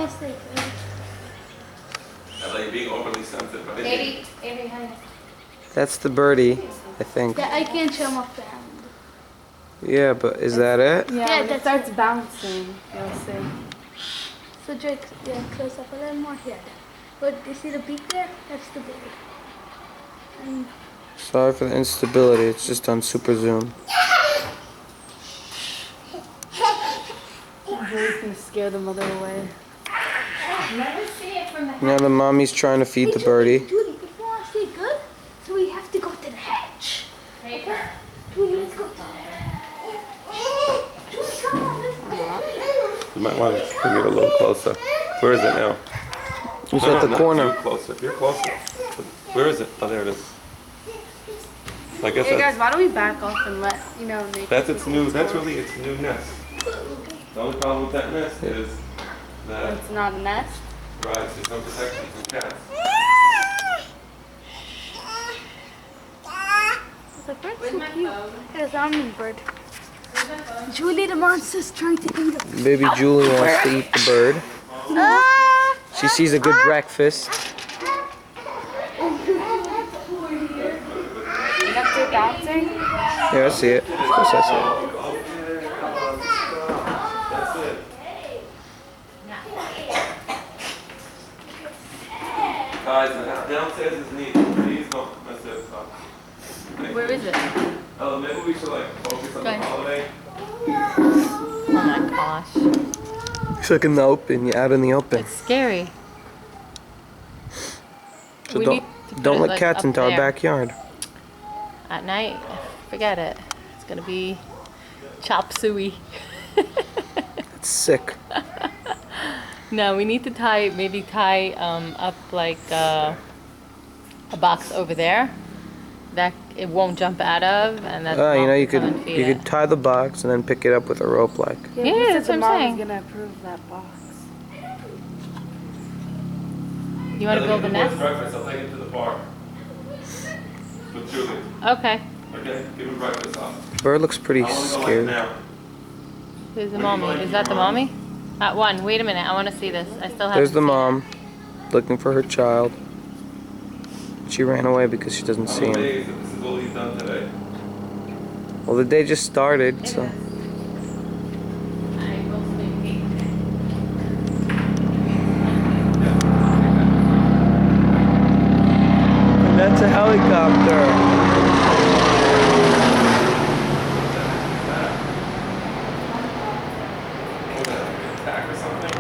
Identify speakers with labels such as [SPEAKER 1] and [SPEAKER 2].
[SPEAKER 1] Namaste.
[SPEAKER 2] I like being overly sensitive. But
[SPEAKER 1] Hi.
[SPEAKER 3] That's the birdie, I think.
[SPEAKER 1] Yeah, I can't show my hand.
[SPEAKER 3] Yeah, but is that it?
[SPEAKER 4] Yeah, when it starts bouncing, you'll see.
[SPEAKER 1] So Drake, yeah, close up a little more here. But you see the beak there? That's the bird. And
[SPEAKER 3] Sorry for the instability. It's just on super zoom.
[SPEAKER 4] Julie's gonna scare the mother away.
[SPEAKER 1] never see it from the
[SPEAKER 3] Now the mommy's trying to feed the birdie.
[SPEAKER 1] Julie, if you want to see it good, so we have to go to the hedge. Okay? Julie, let's go to the hedge. Julie, come on, let's go.
[SPEAKER 2] you might want to bring it a little closer. Where is it now?
[SPEAKER 3] It's
[SPEAKER 2] No,
[SPEAKER 3] at the
[SPEAKER 2] not
[SPEAKER 3] corner.
[SPEAKER 2] too closer. You're closer. Where is it? Oh, there it is. I guess
[SPEAKER 4] Hey guys,
[SPEAKER 2] that's,
[SPEAKER 4] why don't we back off and let Nate?
[SPEAKER 2] that's its new. That's really its new nest. The only problem with that nest is that
[SPEAKER 4] It's not a nest.
[SPEAKER 2] right, there's no protection from cats.
[SPEAKER 1] The bird's so cute. It's an hummingbird. Julie, the monster's trying to eat it.
[SPEAKER 3] Baby Julie wants to eat the bird. She sees a good breakfast.
[SPEAKER 4] You have to bouncing.
[SPEAKER 3] Yeah, I see it. Of course I see it.
[SPEAKER 2] That's it. Guys, the downstairs is neat. Please don't mess it up.
[SPEAKER 4] Where is it?
[SPEAKER 2] Oh, maybe we should like focus on the
[SPEAKER 4] Okay.
[SPEAKER 2] holiday.
[SPEAKER 5] Oh my gosh.
[SPEAKER 3] It's like in the open. You're out in the open.
[SPEAKER 5] It's scary.
[SPEAKER 3] So
[SPEAKER 5] We
[SPEAKER 3] don't
[SPEAKER 5] need to put
[SPEAKER 3] don't
[SPEAKER 5] it,
[SPEAKER 3] let
[SPEAKER 5] like,
[SPEAKER 3] cats
[SPEAKER 5] up
[SPEAKER 3] into our
[SPEAKER 5] there.
[SPEAKER 3] backyard.
[SPEAKER 5] At night, forget it. It's gonna be chop suey.
[SPEAKER 3] It's sick.
[SPEAKER 5] No, we need to maybe tie up like a box over there that it won't jump out of, and that.
[SPEAKER 3] You know, you
[SPEAKER 5] come
[SPEAKER 3] could
[SPEAKER 5] and feed
[SPEAKER 3] you
[SPEAKER 5] it.
[SPEAKER 3] could tie the box and then pick it up with a rope, like.
[SPEAKER 5] Yeah,
[SPEAKER 4] who said
[SPEAKER 5] that's
[SPEAKER 4] the
[SPEAKER 5] what I'm
[SPEAKER 4] mom
[SPEAKER 5] saying.
[SPEAKER 4] is gonna approve that box.
[SPEAKER 5] You want to build a nest?
[SPEAKER 2] Breakfast. I'll take it to the park with Julie.
[SPEAKER 5] Okay.
[SPEAKER 2] Okay, give him breakfast.
[SPEAKER 3] Bird looks pretty
[SPEAKER 2] I want to go like
[SPEAKER 3] scared.
[SPEAKER 2] now.
[SPEAKER 5] Who's the mommy? Is that the mommy? One. Wait a minute. I want to see this. I still have.
[SPEAKER 3] There's the mom, looking for her child. She ran away because she doesn't see
[SPEAKER 2] I'm
[SPEAKER 3] him.
[SPEAKER 2] amazed that this is all he's done today.
[SPEAKER 3] Well, the day just started, so. And that's a helicopter.
[SPEAKER 2] Attack or something?